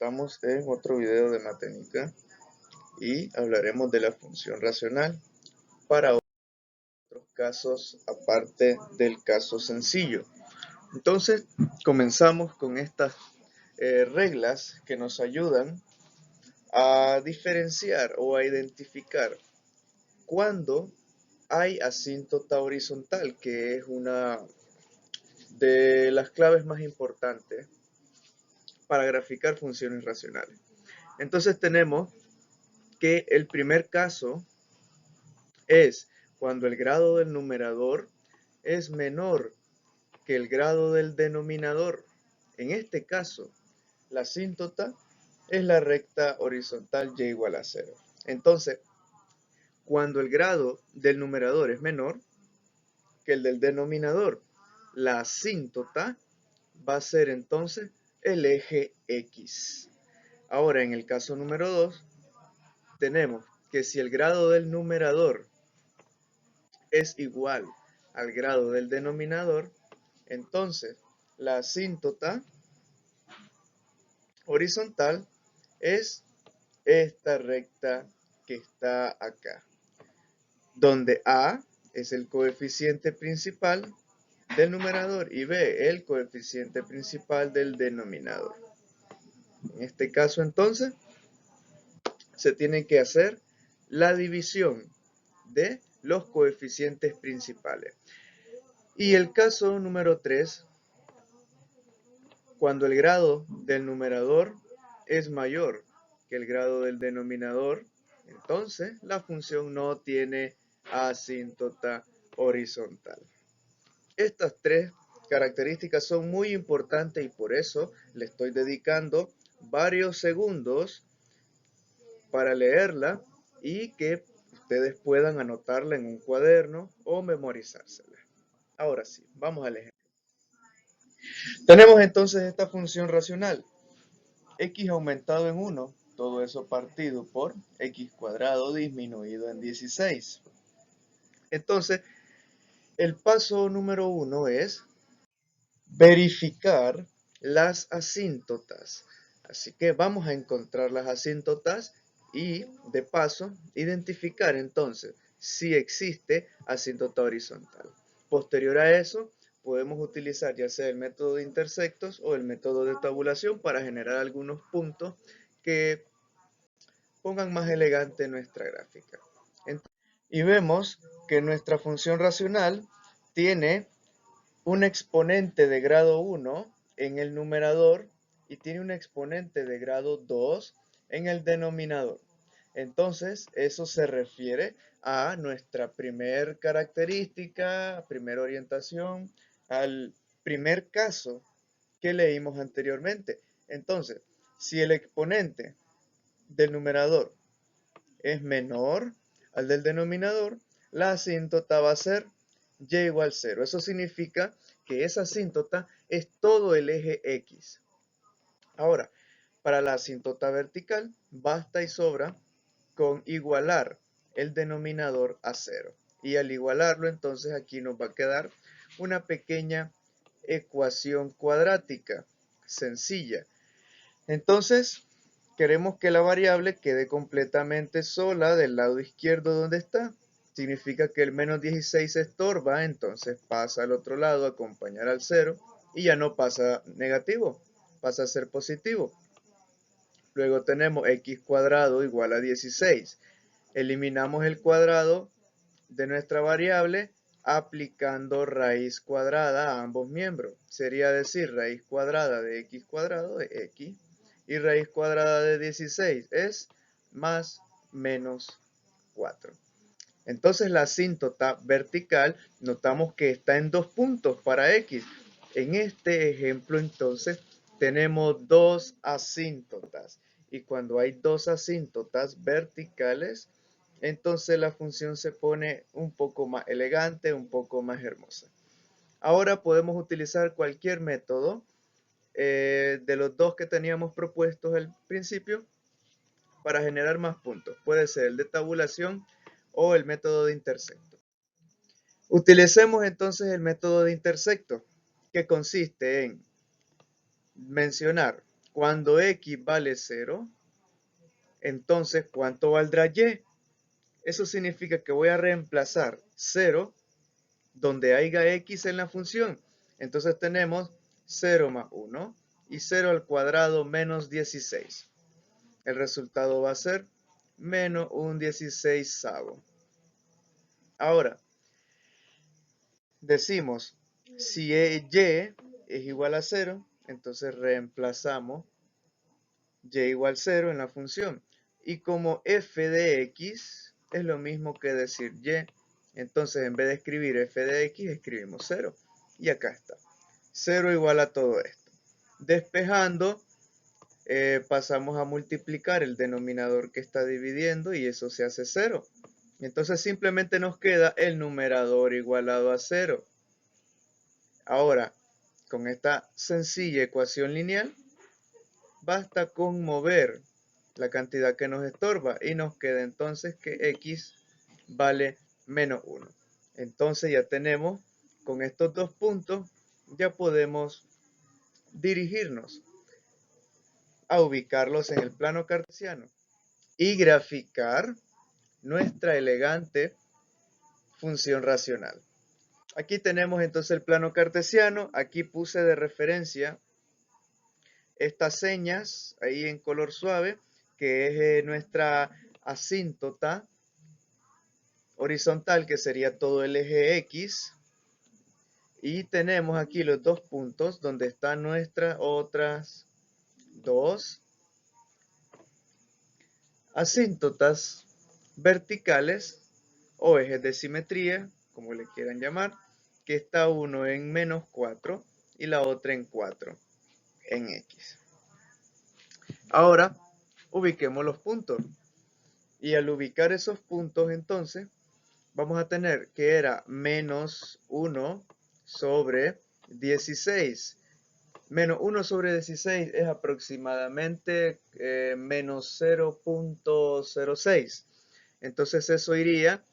Estamos en otro video de Maténica y hablaremos de la función racional para otros casos aparte del caso sencillo. Entonces, comenzamos con estas reglas que nos ayudan a diferenciar o a identificar cuando hay asíntota horizontal, que es una de las claves más importantes para graficar funciones racionales. Entonces tenemos que el primer caso es cuando el grado del numerador es menor que el grado del denominador. En este caso, la asíntota es la recta horizontal y igual a 0. Entonces, cuando el grado del numerador es menor que el del denominador, la asíntota va a ser entonces el eje X. Ahora, en el caso número 2, tenemos que si el grado del numerador es igual al grado del denominador, entonces la asíntota horizontal es esta recta que está acá, donde A es el coeficiente principal del numerador y B el coeficiente principal del denominador. En este caso entonces se tiene que hacer la división de los coeficientes principales. Y el caso número 3, cuando el grado del numerador es mayor que el grado del denominador, entonces la función no tiene asíntota horizontal. Estas tres características son muy importantes y por eso le estoy dedicando varios segundos para leerla y que ustedes puedan anotarla en un cuaderno o memorizársela. Ahora sí, vamos al ejemplo. Tenemos entonces esta función racional, x aumentado en 1, todo eso partido por x cuadrado disminuido en 16. Entonces, el paso número 1 es verificar las asíntotas. Así que vamos a encontrar las asíntotas y, de paso, identificar entonces si existe asíntota horizontal. Posterior a eso, podemos utilizar ya sea el método de intersectos o el método de tabulación para generar algunos puntos que pongan más elegante nuestra gráfica. Y vemos que nuestra función racional tiene un exponente de grado 1 en el numerador y tiene un exponente de grado 2 en el denominador. Entonces, eso se refiere a nuestra primer característica, primera orientación, al primer caso que leímos anteriormente. Entonces, si el exponente del numerador es menor al del denominador, la asíntota va a ser y igual 0. Eso significa que esa asíntota es todo el eje X. Ahora, para la asíntota vertical, basta y sobra con igualar el denominador a 0. Y al igualarlo, entonces aquí nos va a quedar una pequeña ecuación cuadrática sencilla. Entonces, queremos que la variable quede completamente sola del lado izquierdo donde está. Significa que el menos 16 estorba, entonces pasa al otro lado a acompañar al 0 y ya no pasa negativo, pasa a ser positivo. Luego tenemos x cuadrado igual a 16. Eliminamos el cuadrado de nuestra variable aplicando raíz cuadrada a ambos miembros. Sería decir, raíz cuadrada de x cuadrado de x y raíz cuadrada de 16 es más menos 4. Entonces la asíntota vertical notamos que está en 2 puntos para x. En este ejemplo entonces tenemos dos asíntotas y cuando hay dos asíntotas verticales, entonces la función se pone un poco más elegante, un poco más hermosa. Ahora podemos utilizar cualquier método de los dos que teníamos propuestos al principio para generar más puntos. Puede ser el de tabulación o el método de intersecto. Utilicemos entonces el método de intersecto, que consiste en mencionar Cuando x vale 0, entonces, ¿cuánto valdrá y? Eso significa que voy a reemplazar 0 donde haya x en la función. Entonces tenemos 0 más 1 y 0 al cuadrado menos 16. El resultado va a ser menos un 16avo. Ahora, decimos, si y es igual a 0, entonces reemplazamos y igual 0 en la función. Y como f de x es lo mismo que decir y, entonces en vez de escribir f de x, escribimos 0. Y acá está. 0 igual a todo esto. Despejando, pasamos a multiplicar el denominador que está dividiendo y eso se hace 0. Entonces simplemente nos queda el numerador igualado a 0. Ahora, con esta sencilla ecuación lineal, basta con mover la cantidad que nos estorba y nos queda entonces que x vale menos 1. Entonces ya tenemos, con estos dos puntos, ya podemos dirigirnos a ubicarlos en el plano cartesiano y graficar nuestra elegante función racional. Aquí tenemos entonces el plano cartesiano. Aquí puse de referencia estas señas ahí en color suave, que es nuestra asíntota horizontal, que sería todo el eje X. Y tenemos aquí los dos puntos donde están nuestras otras dos asíntotas verticales o ejes de simetría, como le quieran llamar, que está uno en menos 4 y la otra en 4 en X. Ahora, ubiquemos los puntos. Y al ubicar esos puntos, entonces, vamos a tener que era menos 1 sobre 16. Menos 1 sobre 16 es aproximadamente menos 0.06. Entonces eso iría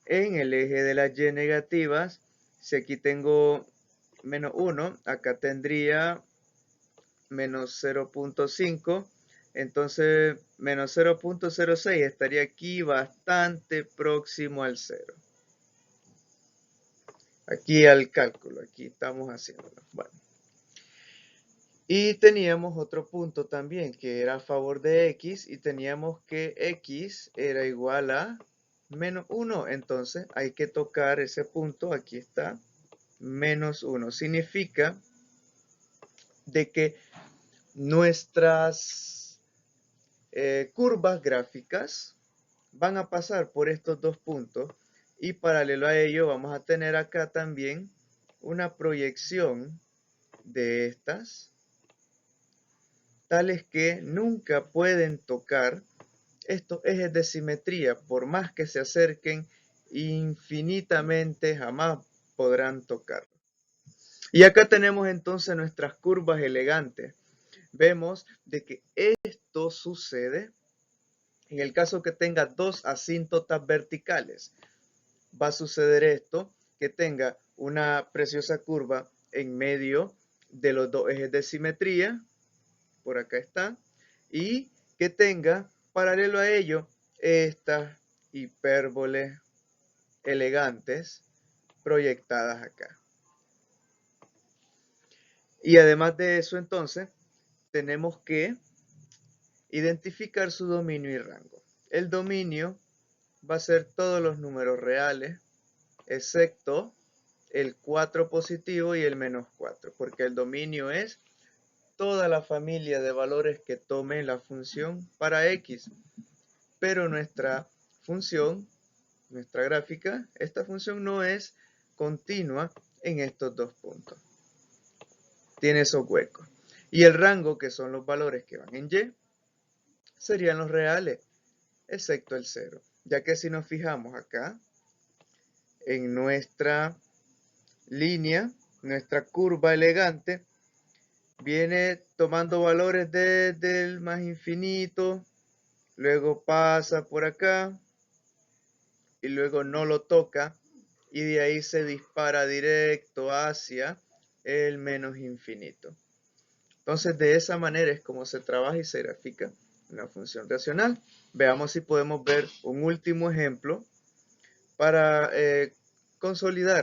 en el eje de las y negativas. Si aquí tengo menos 1, acá tendría menos 0.5. Entonces menos 0.06 estaría aquí bastante próximo al 0. Aquí al cálculo, aquí estamos haciéndolo. Bueno. Y teníamos otro punto también que era a favor de x y teníamos que x era igual a menos 1. Entonces hay que tocar ese punto, aquí está, menos 1. Significa de que nuestras curvas gráficas van a pasar por estos dos puntos y paralelo a ello vamos a tener acá también una proyección de estas, tales que nunca pueden tocar estos ejes de simetría, por más que se acerquen infinitamente, jamás podrán tocar. Y acá tenemos entonces nuestras curvas elegantes. Vemos de que esto sucede en el caso que tenga dos asíntotas verticales. Va a suceder esto, que tenga una preciosa curva en medio de los dos ejes de simetría, por acá está, y que tenga paralelo a ello estas hipérboles elegantes proyectadas acá. Y además de eso, entonces, tenemos que identificar su dominio y rango. El dominio va a ser todos los números reales, excepto el 4 positivo y el menos 4, porque el dominio es toda la familia de valores que tome la función para x. Pero nuestra función, nuestra gráfica, esta función no es continua en estos dos puntos. Tiene esos huecos. Y el rango, que son los valores que van en y, serían los reales, excepto el 0. Ya que si nos fijamos acá, en nuestra línea, nuestra curva elegante, viene tomando valores desde el más infinito, luego pasa por acá, y luego no lo toca, y de ahí se dispara directo hacia el menos infinito. Entonces, de esa manera es como se trabaja y se grafica una función racional. Veamos si podemos ver un último ejemplo para consolidar